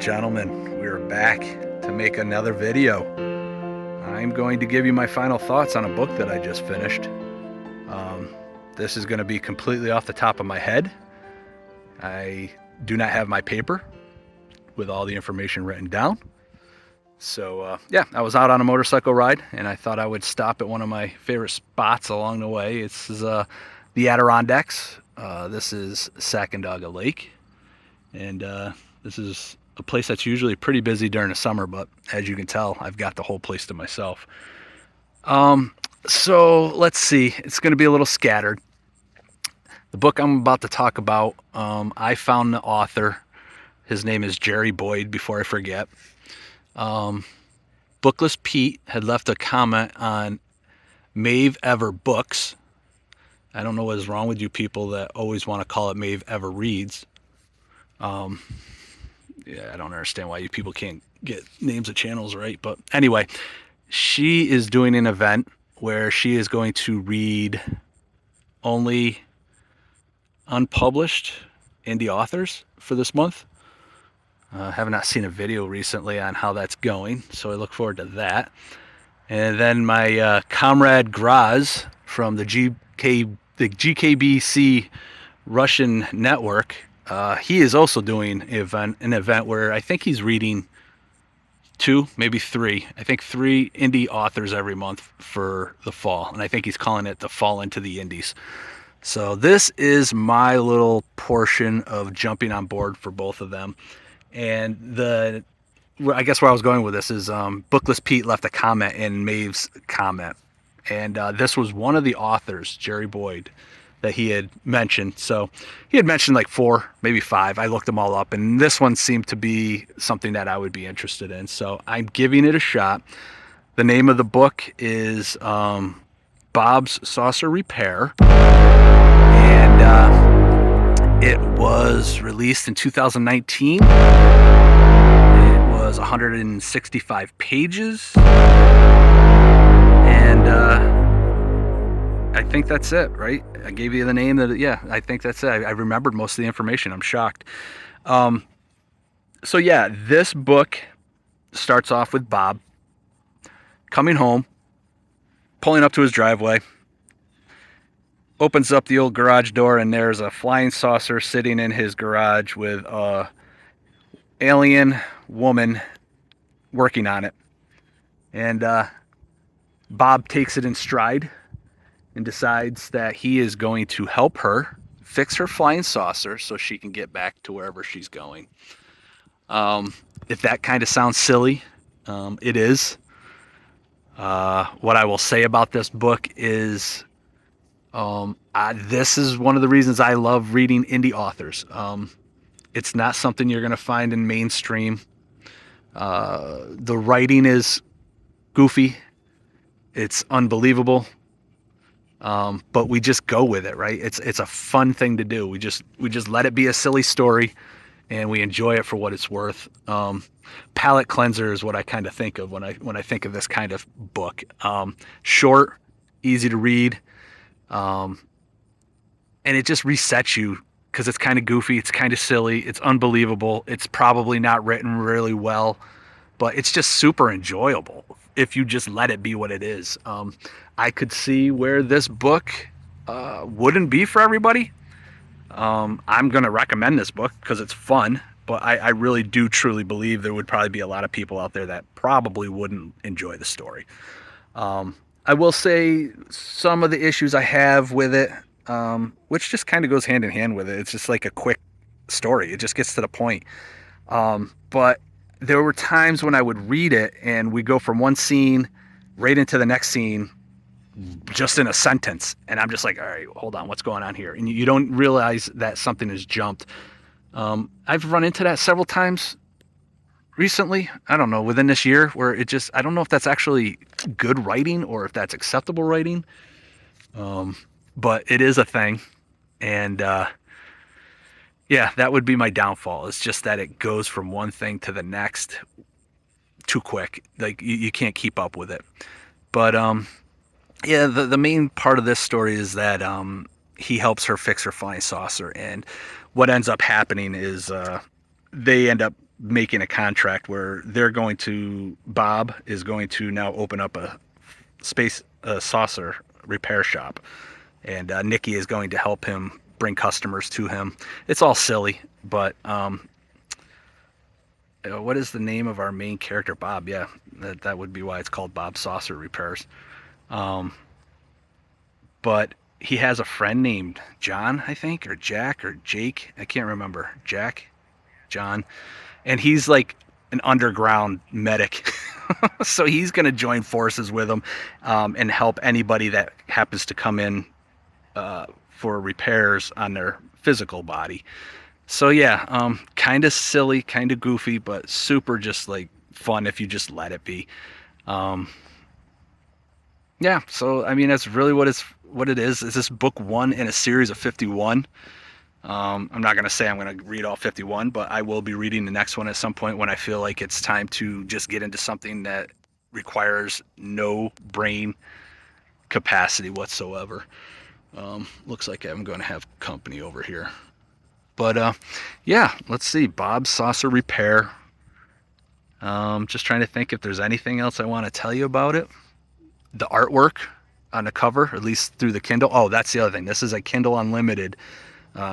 gentlemen, we are back to make another video. I'm going to give you my final thoughts on a book that I just finished. This is going to be completely off the top of my head. I do not have my paper with all the information written down. So I was out on a motorcycle ride and I thought I would stop at one of my favorite spots along the way. This is the Adirondacks. This is Sacandaga Lake. And this is a place that's usually pretty busy during the summer, but as you can tell, I've got the whole place to myself. So let's see, it's going to be a little scattered. The book I'm about to talk about, I found the author. His name is Jerry Boyd, before I forget. Bookless Pete had left a comment on Maeve Ever Books. I don't know what is wrong with you people that always want to call it Maeve Ever Reads. I don't understand why you people can't get names of channels right. But anyway, she is doing an event where she is going to read only unpublished indie authors for this month. Have not seen a video recently on how that's going, so I look forward to that. And then my comrade Graz from the GKBC Russian network, he is also doing an event where I think he's reading two, maybe three. I think three indie authors every month for the fall, and I think he's calling it the Fall into the Indies. So this is my little portion of jumping on board for both of them. And I guess where I was going with this is Bookless Pete left a comment in Maeve's comment, and this was one of the authors, Jerry Boyd, that he had mentioned. So he had mentioned like 4, maybe 5. I looked them all up, and this one seemed to be something that I would be interested in. So I'm giving it a shot. The name of the book is Bob's Saucer Repair, and it was released in 2019. It was 165 pages, and I think that's it, right? I gave you the name. I think that's it. I remembered most of the information. I'm shocked. This book starts off with Bob coming home, pulling up to his driveway, opens up the old garage door, and there's a flying saucer sitting in his garage with a alien woman working on it. And Bob takes it in stride and decides that he is going to help her fix her flying saucer so she can get back to wherever she's going. If that kind of sounds silly, it is. What I will say about this book is this is one of the reasons I love reading indie authors. It's not something you're going to find in mainstream. The writing is goofy. It's unbelievable. But we just go with it, right? It's a fun thing to do. We just let it be a silly story, and we enjoy it for what it's worth. Palate cleanser is what I kind of think of when I think of this kind of book. Short, easy to read, and it just resets you because it's kind of goofy, it's kind of silly, it's unbelievable. It's probably not written really well, but it's just super enjoyable if you just let it be what it is. I could see where this book wouldn't be for everybody. I'm going to recommend this book because it's fun, but I really do truly believe there would probably be a lot of people out there that probably wouldn't enjoy the story. I will say some of the issues I have with it, which just kind of goes hand in hand with it. It's just like a quick story. It just gets to the point. But there were times when I would read it and we go from one scene right into the next scene just in a sentence, and I'm just like, all right, hold on, what's going on here? And you don't realize that something has jumped. I've run into that several times recently, I don't know, within this year, where I don't know if that's actually good writing or if that's acceptable writing, but it is a thing. And that would be my downfall. It's just that it goes from one thing to the next too quick. Like you can't keep up with it. But the main part of this story is that he helps her fix her flying saucer, and what ends up happening is they end up making a contract where Bob is going to now open up a space saucer repair shop, and Nikki is going to help him bring customers to him. It's all silly, but what is the name of our main character? Bob. Yeah, that would be why it's called Bob Saucer Repairs. Um, but he has a friend named John, I think, or Jack, or Jake. I can't remember. Jack, John, and he's like an underground medic. So he's going to join forces with him, and help anybody that happens to come in for repairs on their physical body. So yeah, kind of silly, kind of goofy, but super just like fun if you just let it be. Um, yeah, so I mean that's really what it is. Is this book one in a series of 51? I'm not gonna say I'm gonna read all 51, but I will be reading the next one at some point when I feel like it's time to just get into something that requires no brain capacity whatsoever. Looks like I'm going to have company over here. But yeah, let's see. Bob's Saucer Repair. Just trying to think if there's anything else I want to tell you about it. The artwork on the cover, at least through the Kindle. Oh, that's the other thing. This is a Kindle Unlimited.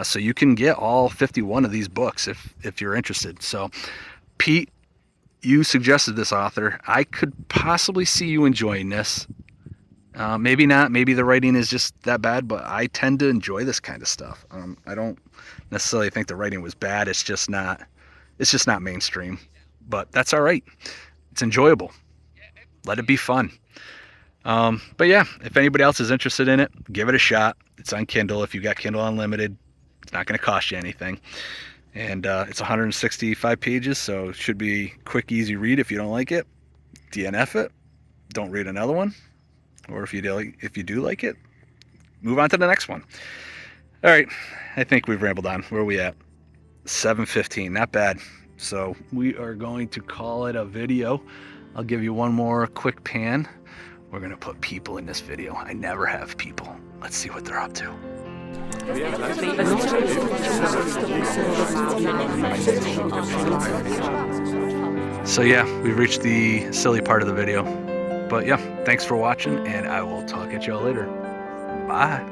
So you can get all 51 of these books if you're interested. So, Pete, you suggested this author. I could possibly see you enjoying this. Maybe not. Maybe the writing is just that bad, but I tend to enjoy this kind of stuff. I don't necessarily think the writing was bad. It's just not. It's just not mainstream. But that's all right. It's enjoyable. Let it be fun. But yeah, if anybody else is interested in it, give it a shot. It's on Kindle. If you got Kindle Unlimited, it's not going to cost you anything. And it's 165 pages, so it should be a quick, easy read. If you don't like it, DNF it. Don't read another one. Or if you do like it, move on to the next one. All right, I think we've rambled on. Where are we at? 7:15, not bad. So we are going to call it a video. I'll give you one more quick pan. We're gonna put people in this video. I never have people. Let's see what they're up to. So yeah, we've reached the silly part of the video. But yeah, thanks for watching, and I will talk at y'all later. Bye.